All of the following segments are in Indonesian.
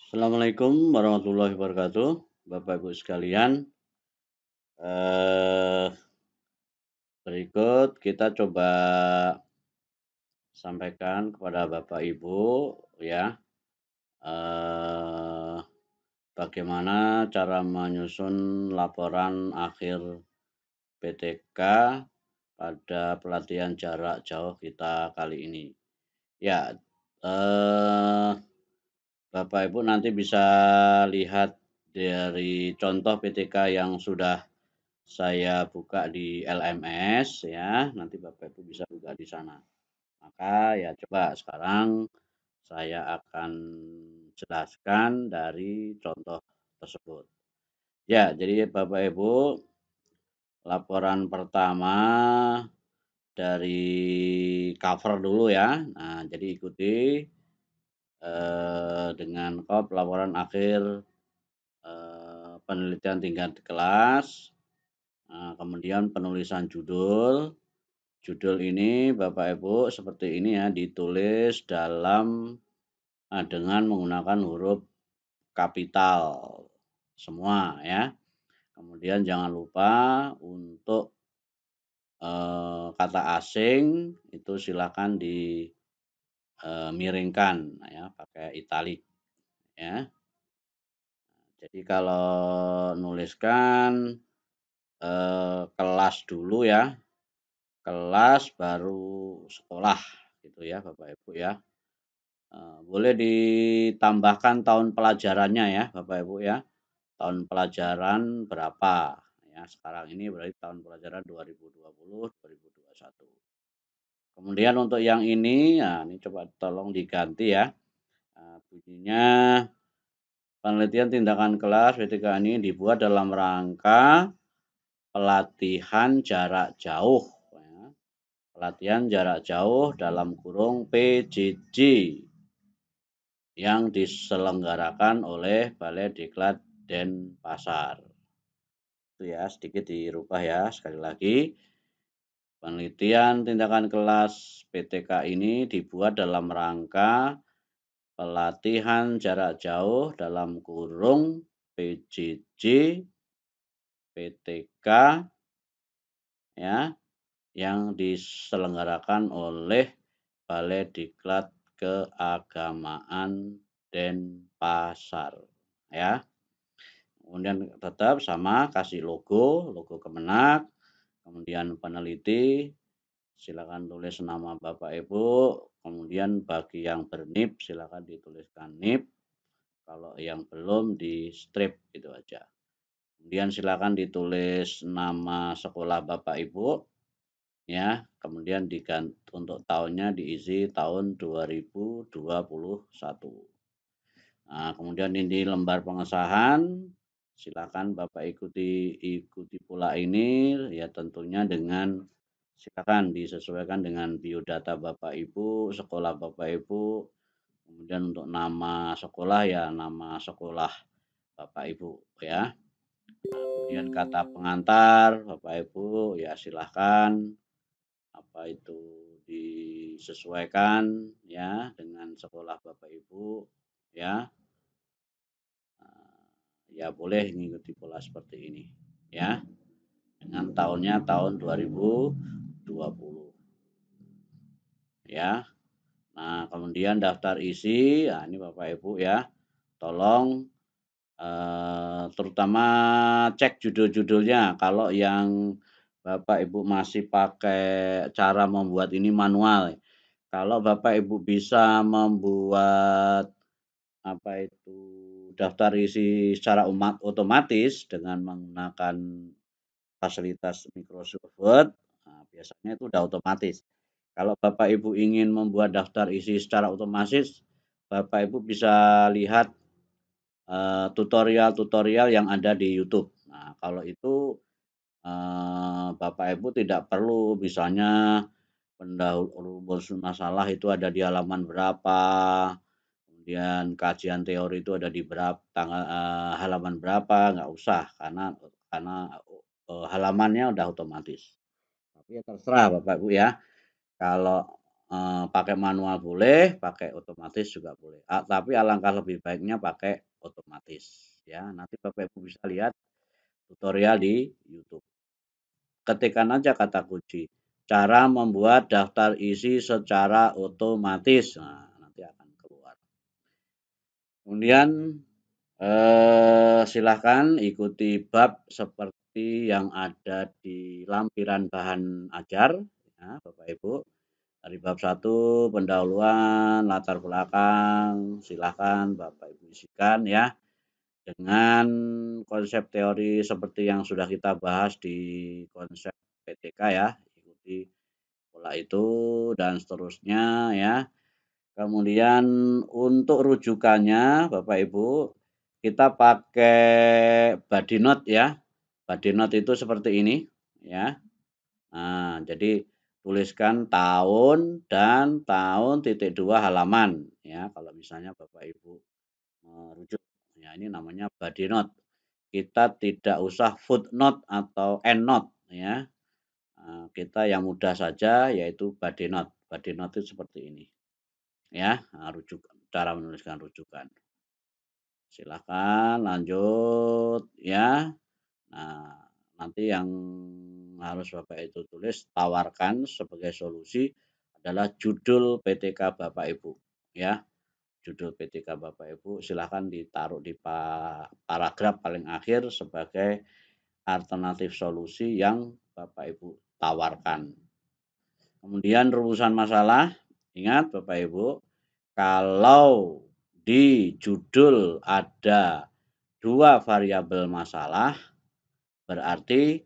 Assalamualaikum warahmatullahi wabarakatuh, Bapak Ibu sekalian. Eh, Berikut kita coba sampaikan kepada Bapak Ibu ya, eh, bagaimana cara menyusun laporan akhir PTK pada pelatihan jarak jauh kita kali ini. Ya, eh, Bapak Ibu nanti bisa lihat dari contoh PTK yang sudah saya buka di LMS ya, nanti Bapak Ibu bisa buka di sana. Maka ya coba sekarang saya akan jelaskan dari contoh tersebut. Ya, jadi Bapak Ibu, laporan pertama dari cover dulu ya. Nah, jadi ikuti dengan laporan akhir penelitian tingkat kelas, kemudian penulisan judul. Judul ini Bapak Ibu seperti ini ya, ditulis dengan menggunakan huruf kapital semua ya. Kemudian jangan lupa untuk kata asing itu silakan dimiringkan ya, pakai italik ya. Jadi kalau nuliskan kelas dulu ya, kelas baru sekolah gitu ya Bapak Ibu ya. Boleh ditambahkan tahun pelajarannya ya Bapak Ibu ya, tahun pelajaran berapa ya, sekarang ini berarti tahun pelajaran 2020-2021. Kemudian untuk yang ini, nah ini coba tolong diganti ya, bunyinya penelitian tindakan kelas PTK ini dibuat dalam rangka pelatihan jarak jauh ya, pelatihan jarak jauh dalam kurung PJJ yang diselenggarakan oleh Balai Diklat Denpasar. Itu ya, sedikit dirubah ya, sekali lagi. Penelitian tindakan kelas PTK ini dibuat dalam rangka pelatihan jarak jauh dalam kurung PJJ PTK ya, yang diselenggarakan oleh Balai Diklat Keagamaan Denpasar ya. Kemudian tetap sama kasih logo Kemenak, kemudian peneliti silakan tulis nama Bapak Ibu, kemudian bagi yang bernip silakan dituliskan nip, kalau yang belum di strip gitu aja. Kemudian silakan ditulis nama sekolah Bapak Ibu ya, kemudian untuk tahunnya diisi tahun 2021. Nah, kemudian ini lembar pengesahan, silakan Bapak ikuti pula ini ya, tentunya dengan silakan disesuaikan dengan biodata Bapak Ibu, sekolah Bapak Ibu, kemudian untuk nama sekolah ya nama sekolah Bapak Ibu ya. Nah, kemudian kata pengantar Bapak Ibu ya silahkan apa itu disesuaikan ya dengan sekolah Bapak Ibu ya. Ya boleh mengikuti pola seperti ini ya, dengan tahunnya tahun 2020 ya. Nah, kemudian daftar isi, nah ini Bapak Ibu ya, tolong terutama cek judul-judulnya. Kalau yang Bapak Ibu masih pakai cara membuat ini manual, kalau Bapak Ibu bisa membuat apa itu daftar isi secara otomatis dengan menggunakan fasilitas Microsoft Word, nah, biasanya itu udah otomatis. Kalau Bapak Ibu ingin membuat daftar isi secara otomatis, Bapak Ibu bisa lihat tutorial-tutorial yang ada di YouTube. Nah, kalau itu Bapak Ibu tidak perlu misalnya pendahulu rumus masalah itu ada di halaman berapa, kemudian kajian teori itu ada di halaman berapa, nggak usah karena halamannya udah otomatis. Tapi ya terserah Bapak Ibu ya, kalau pakai manual boleh, pakai otomatis juga boleh. Tapi alangkah lebih baiknya pakai otomatis ya. Nanti Bapak Ibu bisa lihat tutorial di YouTube. Ketikkan aja kata kunci, cara membuat daftar isi secara otomatis. Nah, nanti akan keluar. Kemudian silahkan ikuti bab seperti yang ada di lampiran bahan ajar ya, Bapak Ibu. Dari bab 1 pendahuluan, latar belakang, silahkan Bapak Ibu isikan ya. Dengan konsep teori seperti yang sudah kita bahas di konsep PTK ya, ikuti pola itu dan seterusnya ya. Kemudian untuk rujukannya Bapak Ibu, kita pakai body note ya. Body note itu seperti ini ya. Nah, jadi tuliskan tahun dan tahun titik 2 halaman ya. Kalau misalnya Bapak Ibu merujuk, ya ini namanya body note. Kita tidak usah footnote atau endnote ya. Kita yang mudah saja yaitu body note. Body note itu seperti ini ya, rujukan, cara menuliskan rujukan. Silahkan lanjut ya. Nah, nanti yang harus Bapak itu tulis tawarkan sebagai solusi adalah judul PTK Bapak Ibu ya. Judul PTK Bapak Ibu silahkan ditaruh di paragraf paling akhir sebagai alternatif solusi yang Bapak Ibu tawarkan. Kemudian rumusan masalah, ingat Bapak Ibu, kalau di judul ada 2 variabel masalah, berarti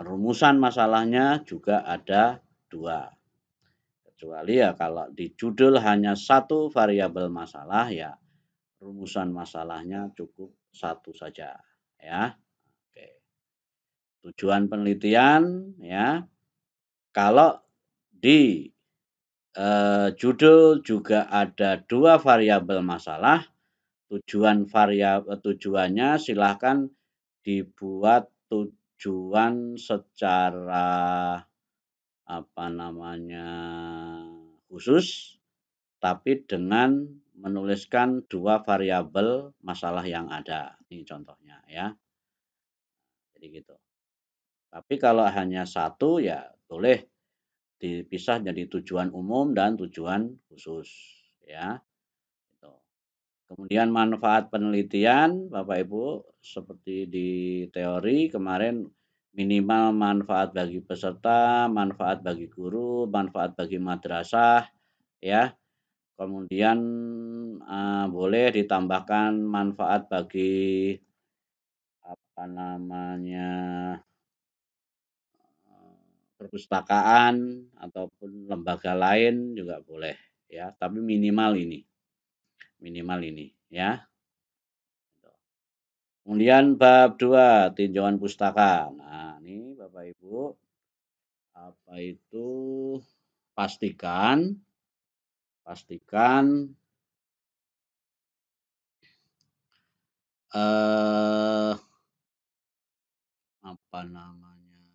rumusan masalahnya juga ada 2. Kecuali ya kalau di judul hanya 1 variabel masalah, ya rumusan masalahnya cukup 1 saja ya. Oke. Tujuan penelitian ya, kalau di judul juga ada 2 variabel masalah, tujuannya silahkan dibuat tujuan secara khusus, tapi dengan menuliskan 2 variabel masalah yang ada. Ini contohnya ya. Jadi gitu. Tapi kalau hanya 1 ya boleh dipisah jadi tujuan umum dan tujuan khusus ya. Gitu. Kemudian manfaat penelitian Bapak Ibu seperti di teori kemarin, minimal manfaat bagi peserta, manfaat bagi guru, manfaat bagi madrasah ya. Kemudian boleh ditambahkan manfaat bagi perpustakaan ataupun lembaga lain juga boleh ya, tapi minimal ini ya. Kemudian bab 2 tinjauan pustaka. Nah, ini Bapak Ibu apa itu pastikan eh apa namanya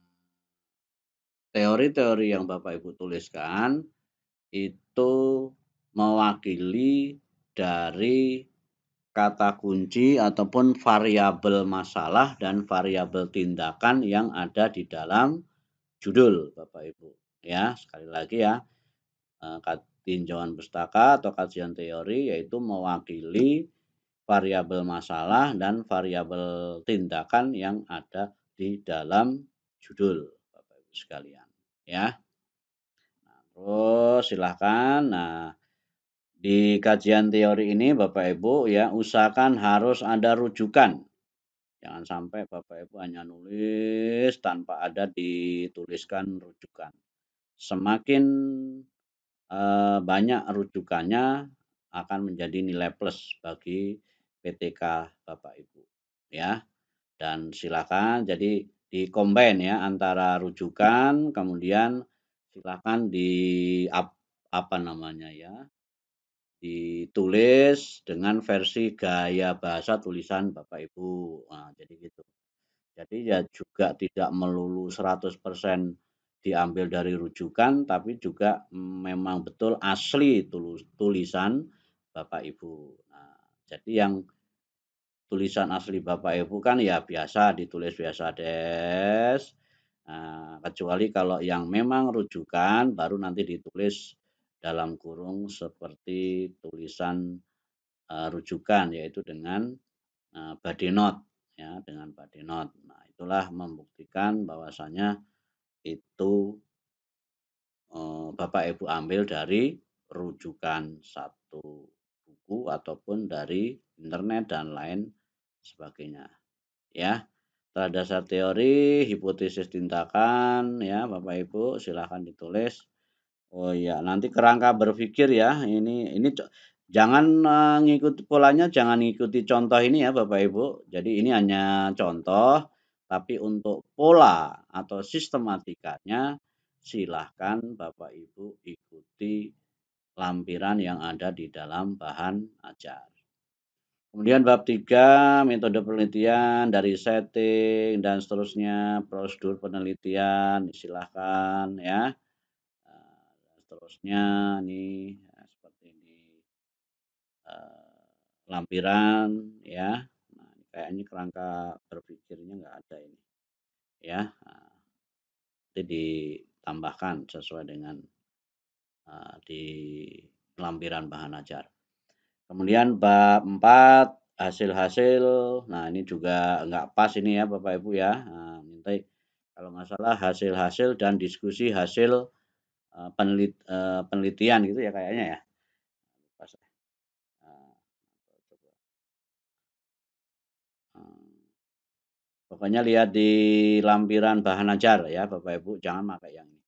teori-teori yang Bapak Ibu tuliskan itu mewakili dari kata kunci ataupun variabel masalah dan variabel tindakan yang ada di dalam judul Bapak Ibu ya. Sekali lagi ya, tinjauan pustaka atau kajian teori yaitu mewakili variabel masalah dan variabel tindakan yang ada di dalam judul Bapak Ibu sekalian ya. Nah, terus silahkan. Nah, di kajian teori ini Bapak Ibu ya usahakan harus ada rujukan. Jangan sampai Bapak Ibu hanya nulis tanpa ada dituliskan rujukan. Semakin banyak rujukannya akan menjadi nilai plus bagi PTK Bapak Ibu ya. Dan silakan jadi di-combine ya antara rujukan kemudian silakan ditulis dengan versi gaya bahasa tulisan Bapak Ibu. Nah, jadi gitu. Jadi ya juga tidak melulu 100% diambil dari rujukan, tapi juga memang betul asli tulisan Bapak Ibu. Nah, jadi yang tulisan asli Bapak Ibu kan ya biasa ditulis biasa des. Nah, kecuali kalau yang memang rujukan baru nanti ditulis dalam kurung seperti tulisan rujukan, yaitu dengan body note ya, dengan body note. Nah, itulah membuktikan bahwasanya itu Bapak Ibu ambil dari rujukan satu buku ataupun dari internet dan lain sebagainya ya. Setelah dasar teori, hipotesis tindakan ya Bapak Ibu silahkan ditulis. Oh iya, nanti kerangka berpikir ya. Ini jangan ngikuti polanya, jangan ngikuti contoh ini ya Bapak Ibu. Jadi ini hanya contoh, tapi untuk pola atau sistematikanya silahkan Bapak Ibu ikuti lampiran yang ada di dalam bahan ajar. Kemudian bab 3 metode penelitian dari setting dan seterusnya, prosedur penelitian, silahkan ya. Seterusnya nih seperti ini lampiran ya. Nah, kayaknya kerangka berpikirnya nggak ada ini ya. Nah, nanti ditambahkan sesuai dengan di lampiran bahan ajar. Kemudian bab 4 hasil-hasil. Nah, ini juga nggak pas ini ya Bapak Ibu ya. Nah, nanti kalau nggak salah hasil-hasil dan diskusi hasil penelitian gitu ya kayaknya ya. Pas. Nah, coba. Pokoknya lihat di lampiran bahan ajar ya Bapak Ibu, jangan pakai yang ini.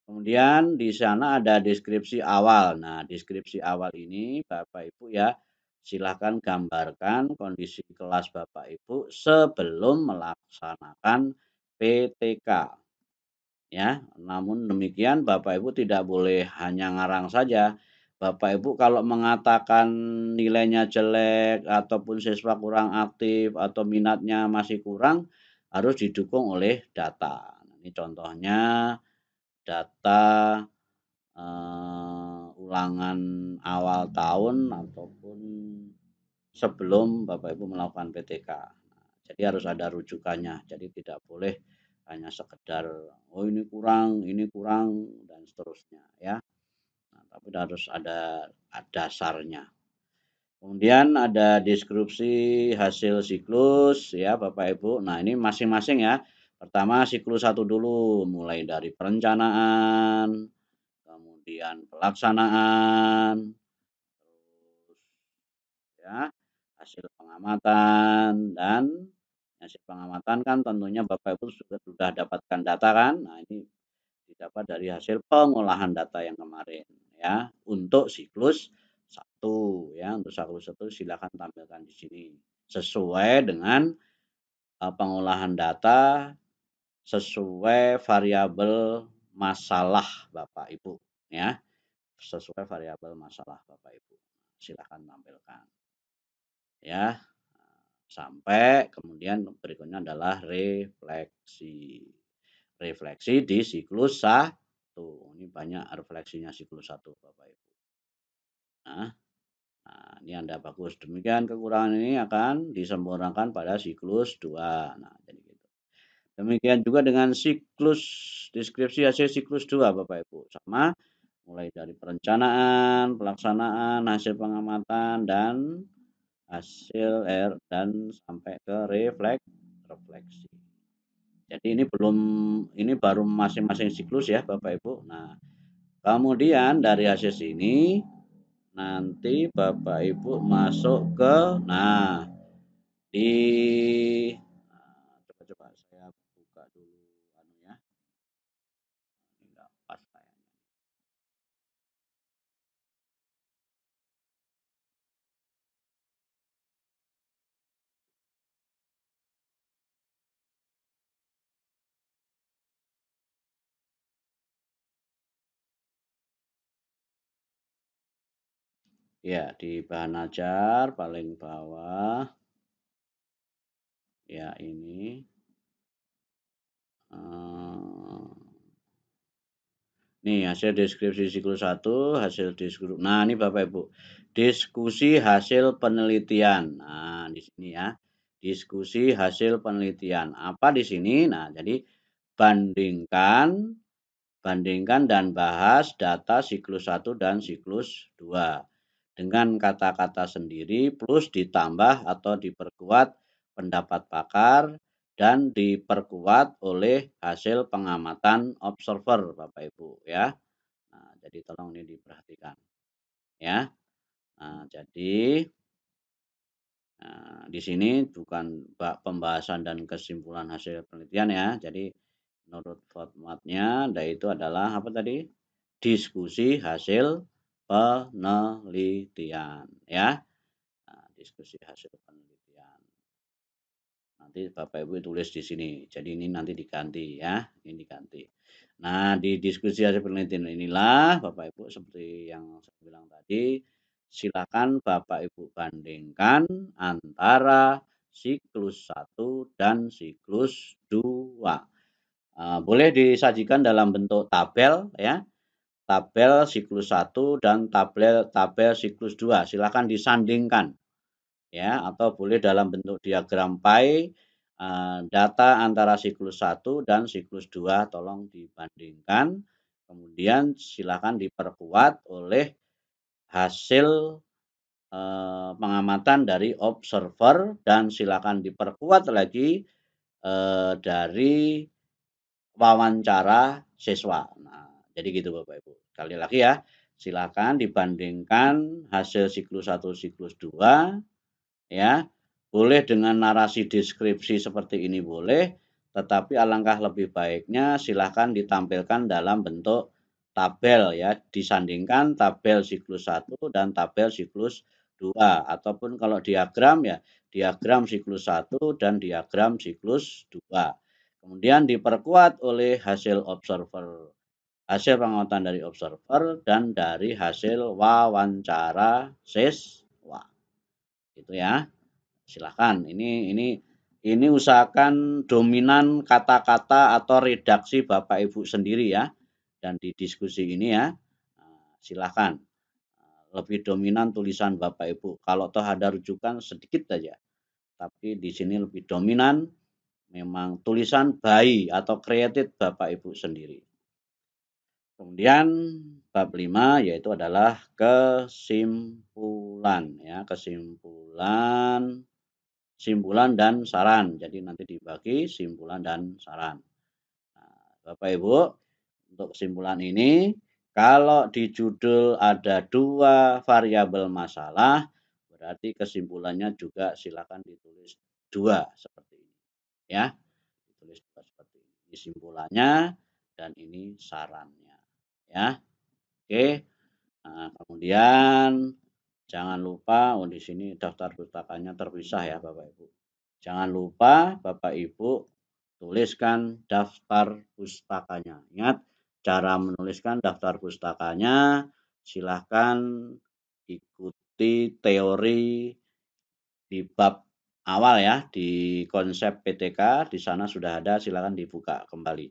Kemudian di sana ada deskripsi awal. Nah, deskripsi awal ini Bapak Ibu ya, silahkan gambarkan kondisi kelas Bapak Ibu sebelum melaksanakan PTK. Ya, namun demikian Bapak Ibu tidak boleh hanya ngarang saja. Bapak Ibu kalau mengatakan nilainya jelek ataupun siswa kurang aktif atau minatnya masih kurang, harus didukung oleh data. Ini contohnya data ulangan awal tahun ataupun sebelum Bapak Ibu melakukan PTK. Jadi harus ada rujukannya. Jadi tidak boleh hanya sekedar oh ini kurang dan seterusnya ya. Nah, tapi harus ada dasarnya. Kemudian ada deskripsi hasil siklus ya Bapak Ibu. Nah, ini masing-masing ya. Pertama siklus 1 dulu, mulai dari perencanaan, kemudian pelaksanaan, terus ya hasil pengamatan dan hasil pengamatan kan tentunya Bapak Ibu sudah dapatkan data kan. Nah, ini didapat dari hasil pengolahan data yang kemarin ya untuk siklus 1 ya. Untuk siklus 1 silakan tampilkan di sini sesuai dengan pengolahan data sesuai variabel masalah Bapak Ibu ya. Sesuai variabel masalah Bapak Ibu. Silakan tampilkan ya. Sampai kemudian berikutnya adalah refleksi. Refleksi di siklus 1. Ini banyak refleksinya siklus 1 Bapak Ibu. Nah, ini Anda bagus. Demikian kekurangan ini akan disempurnakan pada siklus 2. Nah, jadi gitu. Demikian juga dengan siklus deskripsi hasil siklus 2 Bapak Ibu. Sama mulai dari perencanaan, pelaksanaan, hasil pengamatan dan hasil dan sampai ke refleksi. Jadi ini baru masing-masing siklus ya Bapak Ibu. Nah, kemudian dari hasil sini nanti Bapak Ibu masuk ke di coba saya buka dulu ya. Ini enggak pas kayaknya. Ya, di bahan ajar paling bawah. Ya, ini. Nih hasil deskripsi siklus 1, hasil diskusi. Nah, ini Bapak Ibu. Diskusi hasil penelitian. Nah, di sini ya. Diskusi hasil penelitian. Apa di sini? Nah, jadi bandingkan bandingkan dan bahas data siklus 1 dan siklus 2 dengan kata-kata sendiri plus ditambah atau diperkuat pendapat pakar dan diperkuat oleh hasil pengamatan observer Bapak Ibu ya. Nah, jadi tolong ini diperhatikan ya. Nah, jadi di sini bukan pembahasan dan kesimpulan hasil penelitian ya. Jadi menurut formatnya yaitu adalah apa tadi? Diskusi hasil penelitian ya. Nah, diskusi hasil penelitian. Nanti Bapak Ibu tulis di sini. Jadi ini nanti diganti ya. Ini diganti. Nah, di diskusi hasil penelitian inilah Bapak Ibu seperti yang saya bilang tadi, silakan Bapak Ibu bandingkan antara siklus 1 dan siklus 2. Boleh disajikan dalam bentuk tabel ya. Tabel siklus 1 dan tabel siklus 2. Silakan disandingkan ya, atau boleh dalam bentuk diagram pie data antara siklus 1 dan siklus 2 tolong dibandingkan, kemudian silakan diperkuat oleh hasil pengamatan dari observer dan silakan diperkuat lagi dari wawancara siswa. Nah, jadi gitu Bapak Ibu. Sekali lagi ya, silakan dibandingkan hasil siklus 1 siklus 2 ya. Boleh dengan narasi deskripsi seperti ini boleh, tetapi alangkah lebih baiknya silahkan ditampilkan dalam bentuk tabel ya, disandingkan tabel siklus 1 dan tabel siklus 2 ataupun kalau diagram ya, diagram siklus 1 dan diagram siklus 2. Kemudian diperkuat oleh hasil observer, hasil pengamatan dari observer dan dari hasil wawancara siswa. Gitu ya. Silakan. Ini usahakan dominan kata-kata atau redaksi Bapak Ibu sendiri ya. Dan di diskusi ini ya, silakan. Lebih dominan tulisan Bapak Ibu. Kalau toh ada rujukan sedikit saja. Tapi di sini lebih dominan memang tulisan by atau created Bapak Ibu sendiri. Kemudian bab 5 yaitu adalah kesimpulan ya, simpulan dan saran. Jadi nanti dibagi simpulan dan saran. Nah, Bapak Ibu, untuk kesimpulan ini, kalau di judul ada 2 variabel masalah, berarti kesimpulannya juga silakan ditulis 2 seperti ini. Ya, ditulis 2 seperti ini. Ini simpulannya dan ini sarannya. Ya, oke. Nah, kemudian jangan lupa, di sini daftar pustakanya terpisah ya Bapak Ibu. Jangan lupa Bapak Ibu tuliskan daftar pustakanya. Ingat, cara menuliskan daftar pustakanya silahkan ikuti teori di bab awal ya, di konsep PTK, di sana sudah ada, silahkan dibuka kembali.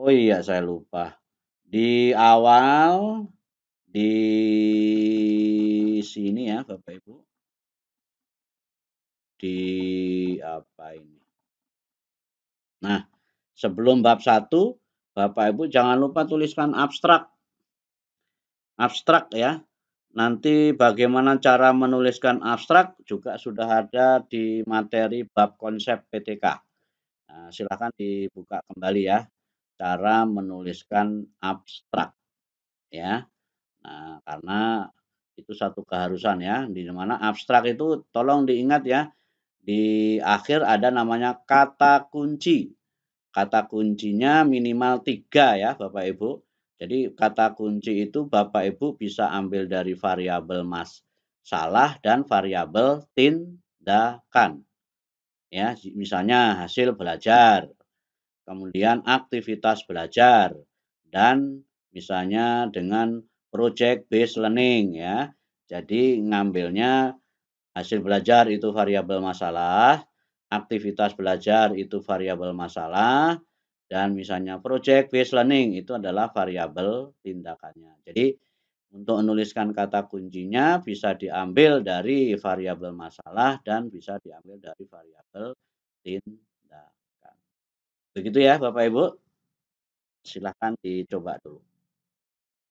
Oh iya, saya lupa. Di awal, di sini ya Bapak Ibu, di apa ini? Nah, sebelum bab 1, Bapak Ibu jangan lupa tuliskan abstrak. Abstrak ya. Nanti bagaimana cara menuliskan abstrak juga sudah ada di materi bab konsep PTK. Nah, silakan dibuka kembali ya, cara menuliskan abstrak ya. Nah, karena itu satu keharusan ya, di mana abstrak itu tolong diingat ya, di akhir ada namanya kata kunci. Kata kuncinya minimal 3 ya Bapak Ibu. Jadi kata kunci itu Bapak Ibu bisa ambil dari variabel masalah dan variabel tindakan. Ya, misalnya hasil belajar, kemudian aktivitas belajar, dan misalnya dengan project based learning ya. Jadi ngambilnya hasil belajar itu variabel masalah, aktivitas belajar itu variabel masalah, dan misalnya project based learning itu adalah variabel tindakannya. Jadi untuk menuliskan kata kuncinya bisa diambil dari variabel masalah dan bisa diambil dari variabel tindakan. Begitu ya Bapak Ibu, silahkan dicoba dulu.